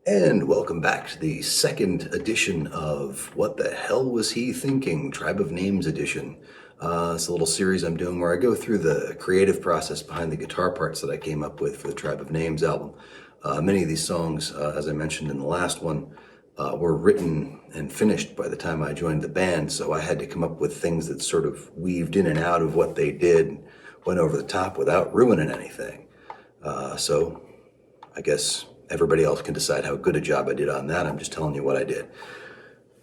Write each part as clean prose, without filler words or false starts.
And welcome back to the second edition of What the Hell Was He Thinking? Tribe of Names edition. It's a little series I'm doing where I go through the creative process behind the guitar parts that I came up with for the Tribe of Names album. Many of these songs, as I mentioned in the last one, were written and finished by the time I joined the band, so I had to come up with things that sort of weaved in and out of what they did, went over the top without ruining anything. So I guess everybody else can decide how good a job I did on that. I'm just telling you what I did.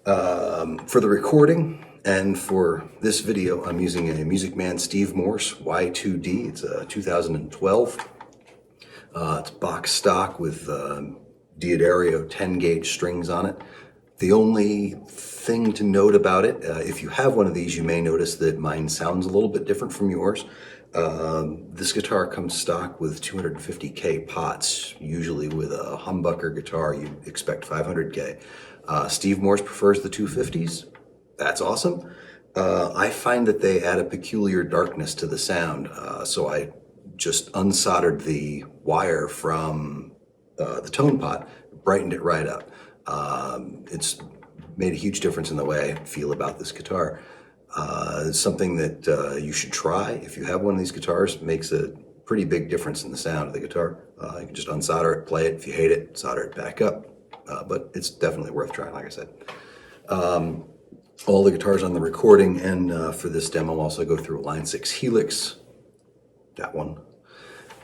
For the recording and for this video, I'm using a Music Man Steve Morse Y2D. It's a 2012. It's box stock with D'Addario 10 gauge strings on it. The only thing to note about it, if you have one of these, you may notice that mine sounds a little bit different from yours. This guitar comes stock with 250K pots. Usually with a humbucker guitar, you expect 500K. Steve Morse prefers the 250s. That's awesome. I find that they add a peculiar darkness to the sound, so I just unsoldered the wire from the tone pot, brightened it right up. It's made a huge difference in the way I feel about this guitar. It's something that you should try. If you have one of these guitars, it makes a pretty big difference in the sound of the guitar. You can just unsolder it, play it. If you hate it, solder it back up. But it's definitely worth trying, like I said. All the guitars on the recording and for this demo also go through a Line 6 Helix, that one.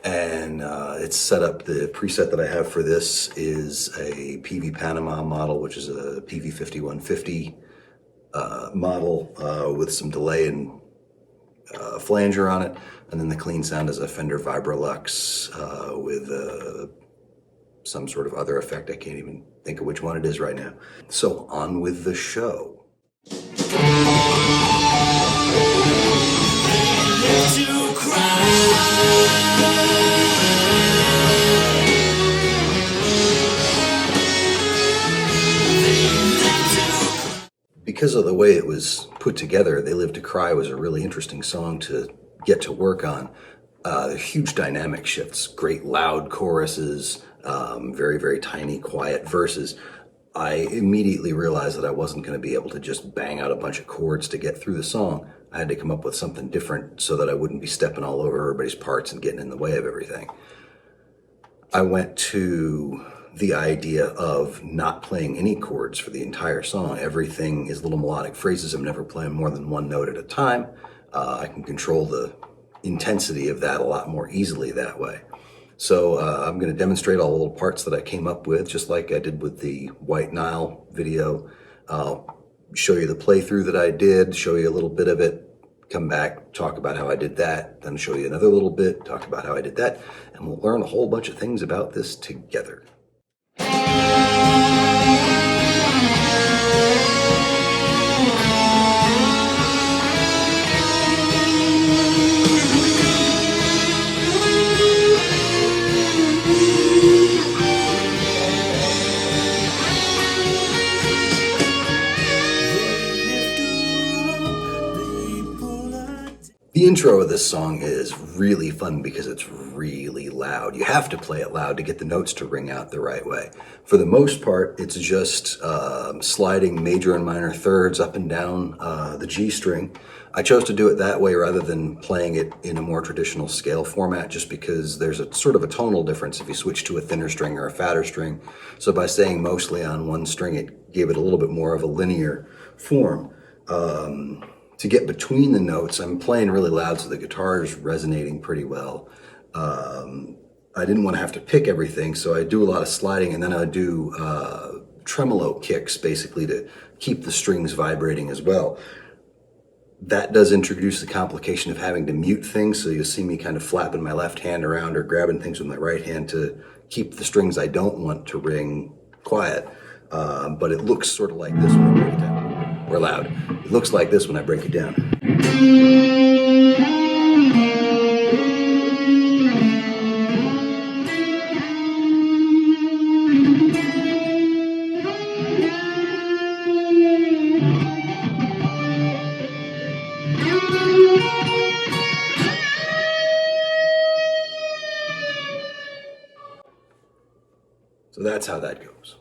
And it's set up, the preset that I have for this is a PV Panama model, which is a PV 5150 model with some delay and flanger on it, and then the clean sound is a Fender Vibrolux with some sort of other effect. I can't even think of which one it is right now. So on with the show. Because of the way it was put together, They Live to Cry was a really interesting song to get to work on. Huge dynamic shifts, great loud choruses, very, very tiny, quiet verses. I immediately realized that I wasn't going to be able to just bang out a bunch of chords to get through the song. I had to come up with something different so that I wouldn't be stepping all over everybody's parts and getting in the way of everything. I went to the idea of not playing any chords for the entire song. Everything is little melodic phrases. I'm never playing more than one note at a time. I can control the intensity of that a lot more easily that way. So I'm going to demonstrate all the little parts that I came up with, just like I did with the White Nile video. I'll show you the playthrough that I did, show you a little bit of it, come back, talk about how I did that, then show you another little bit, talk about how I did that, and we'll learn a whole bunch of things about this together. The intro of this song is really fun because it's really loud. You have to play it loud to get the notes to ring out the right way. For the most part, it's just sliding major and minor thirds up and down the G string. I chose to do it that way rather than playing it in a more traditional scale format, just because there's a sort of a tonal difference if you switch to a thinner string or a fatter string. So by staying mostly on one string, it gave it a little bit more of a linear form. To get between the notes, I'm playing really loud, so the guitar is resonating pretty well. I didn't want to have to pick everything, so I do a lot of sliding, and then I do tremolo kicks, basically, to keep the strings vibrating as well. That does introduce the complication of having to mute things, so you'll see me kind of flapping my left hand around or grabbing things with my right hand to keep the strings I don't want to ring quiet. But it looks sort of like this when I break it down. Or loud. It looks like this when I break it down. So that's how that goes.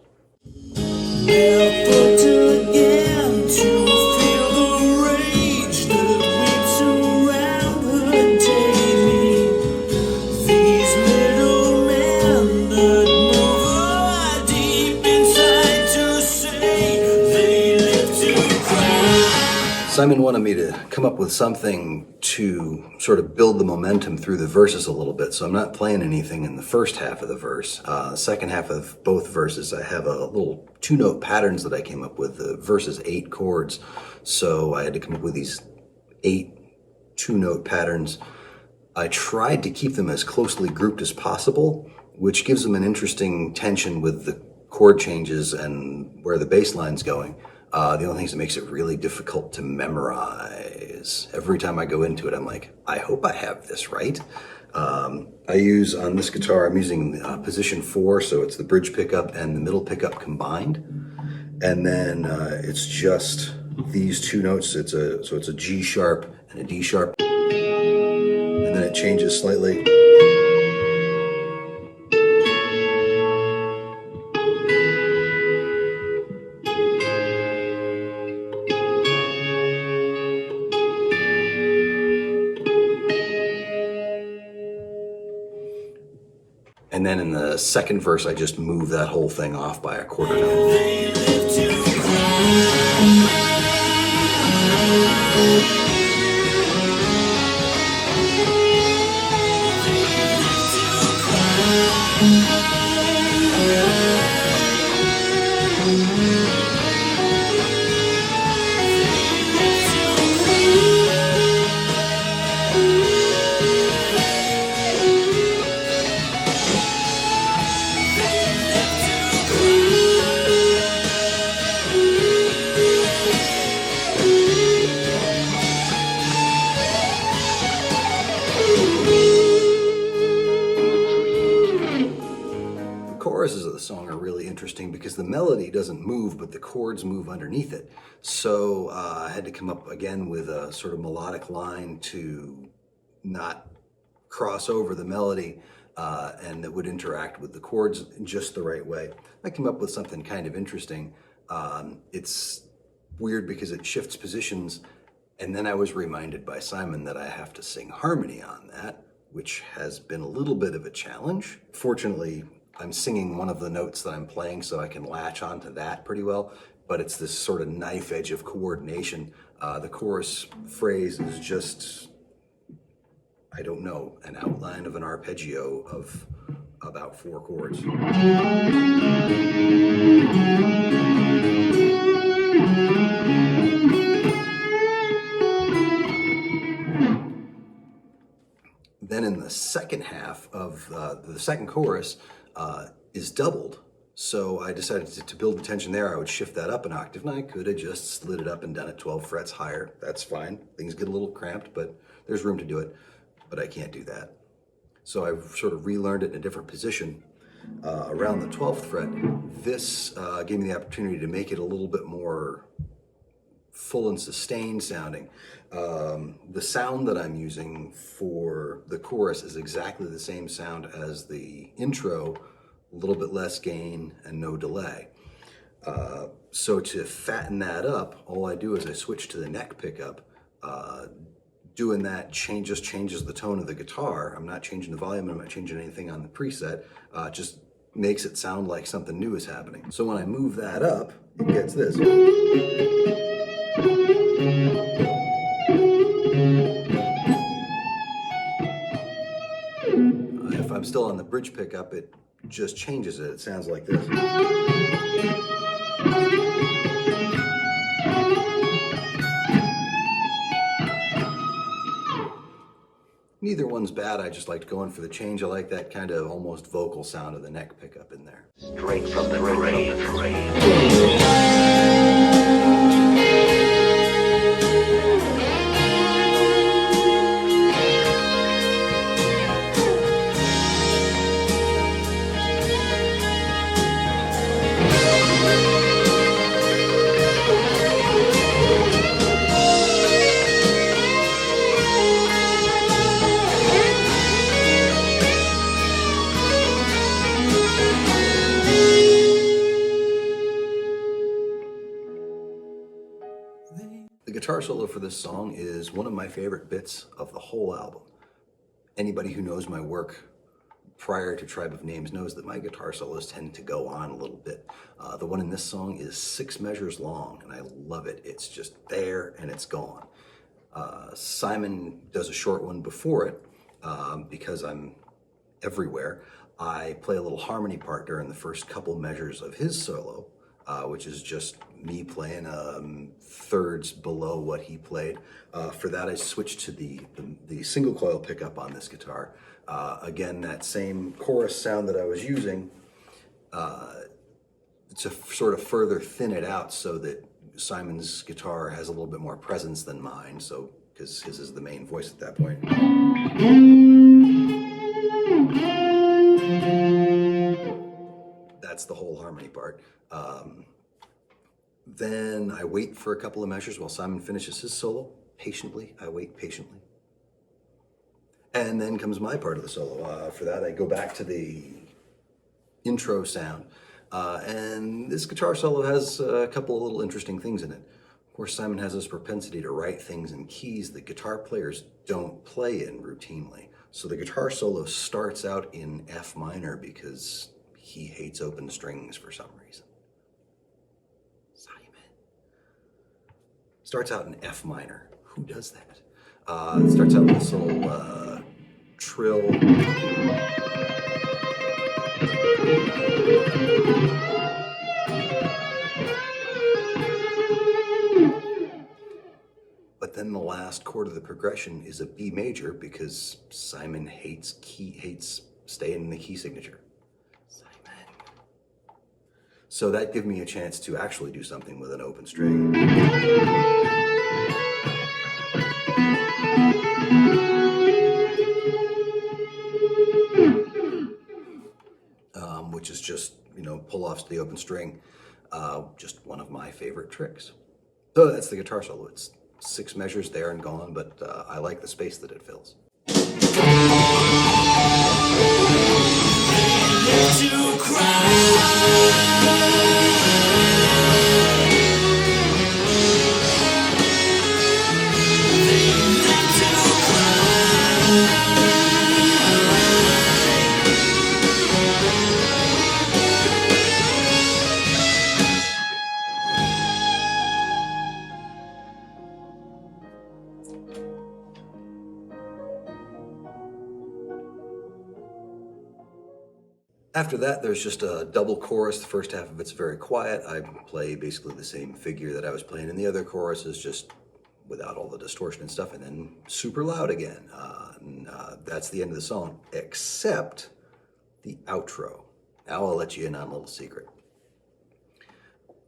Never to again to feel the rage that weeps around her daily. These little men that move deep inside to say they live to cry. Simon wanted me to come up with something to sort of build the momentum through the verses a little bit, so I'm not playing anything in the first half of the verse. The second half of both verses, I have a little 2-note patterns that I came up with. The verse is 8 chords, so I had to come up with these 8 2-note patterns. I tried to keep them as closely grouped as possible, which gives them an interesting tension with the chord changes and where the bass line's going. The only thing is it makes it really difficult to memorize. Every time I go into it, I'm like, I hope I have this right. I use, on this guitar, I'm using position 4, so it's the bridge pickup and the middle pickup combined. And then it's just these 2 notes. It's a G sharp and a D sharp. And then it changes slightly. And then in the second verse, I just move that whole thing off by a quarter note. They live to cry. Choruses of the song are really interesting because the melody doesn't move, but the chords move underneath it. So I had to come up again with a sort of melodic line to not cross over the melody and that would interact with the chords in just the right way. I came up with something kind of interesting. It's weird because it shifts positions, and then I was reminded by Simon that I have to sing harmony on that, which has been a little bit of a challenge. Fortunately, I'm singing one of the notes that I'm playing, so I can latch onto that pretty well, but it's this sort of knife edge of coordination. The chorus phrase is just, I don't know, an outline of an arpeggio of about 4 chords. Then in the second half of the second chorus is doubled. So I decided to build the tension there. I would shift that up an octave, and I could have just slid it up and done it 12 frets higher. That's fine. Things get a little cramped, but there's room to do it. But I can't do that. So I've sort of relearned it in a different position around the 12th fret. This gave me the opportunity to make it a little bit more full and sustained sounding. The sound that I'm using for the chorus is exactly the same sound as the intro, a little bit less gain and no delay. So to fatten that up, all I do is I switch to the neck pickup. Doing that just changes the tone of the guitar. I'm not changing the volume, I'm not changing anything on the preset. Just makes it sound like something new is happening. So when I move that up, it gets this. If I'm still on the bridge pickup, it just changes it. It sounds like this. Neither one's bad. I just liked going for the change. I like that kind of almost vocal sound of the neck pickup in there. Straight from the grave. guitar solo for this song is one of my favorite bits of the whole album. Anybody who knows my work prior to Tribe of Names knows that my guitar solos tend to go on a little bit. The one in this song is 6 measures long, and I love it. It's just there and it's gone. Simon does a short one before it. Because I'm everywhere, I play a little harmony part during the first couple measures of his solo, which is just me playing thirds below what he played. For that, I switched to the single coil pickup on this guitar. Again, that same chorus sound that I was using to sort of further thin it out so that Simon's guitar has a little bit more presence than mine, so because his is the main voice at that point. That's the whole harmony part. Then I wait for a couple of measures while Simon finishes his solo. Patiently, I wait patiently. And then comes my part of the solo. For that, I go back to the intro sound. And this guitar solo has a couple of little interesting things in it. Of course, Simon has this propensity to write things in keys that guitar players don't play in routinely. So the guitar solo starts out in F minor because he hates open strings for some reason. Simon. Starts out in F minor. Who does that? It starts out with this little trill. But then the last chord of the progression is a B major because Simon hates staying in the key signature. Simon. So that gave me a chance to actually do something with an open string. Which is just, pull offs to the open string. Just one of my favorite tricks. So that's the guitar solo. It's 6 measures there and gone, but I like the space that it fills. To cry. After that, there's just a double chorus. The first half of it's very quiet. I play basically the same figure that I was playing in the other choruses, just without all the distortion and stuff, and then super loud again. That's the end of the song, except the outro. Now I'll let you in on a little secret.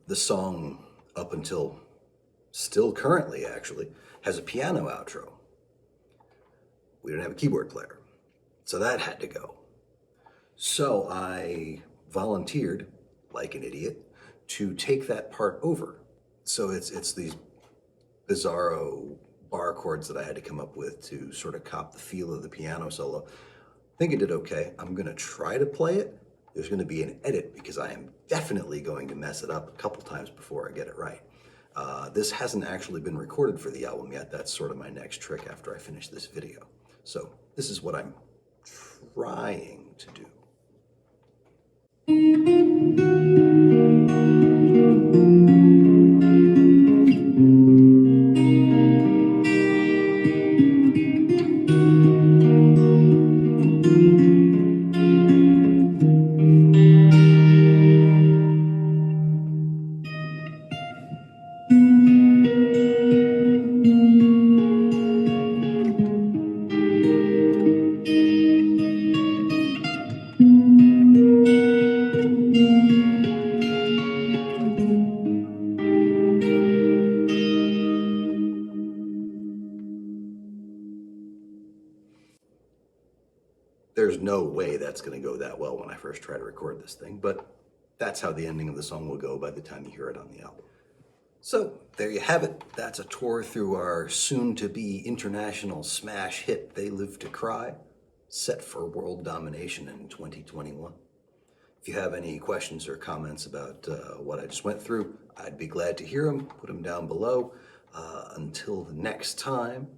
The song, up until still currently actually, has a piano outro. We don't have a keyboard player, so that had to go. So I volunteered, like an idiot, to take that part over. So it's these bizarro bar chords that I had to come up with to sort of cop the feel of the piano solo. I think I did okay. I'm gonna try to play it. There's gonna be an edit because I am definitely going to mess it up a couple times before I get it right. This hasn't actually been recorded for the album yet. That's sort of my next trick after I finish this video. So this is what I'm trying to do. There's no way that's going to go that well when I first try to record this thing, but that's how the ending of the song will go by the time you hear it on the album. So there you have it. That's a tour through our soon-to-be international smash hit, They Live to Cry, set for world domination in 2021. If you have any questions or comments about what I just went through, I'd be glad to hear them. Put them down below. Until the next time,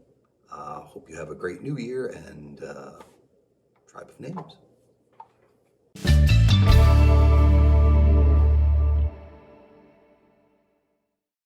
hope you have a great new year and Tribe of Names.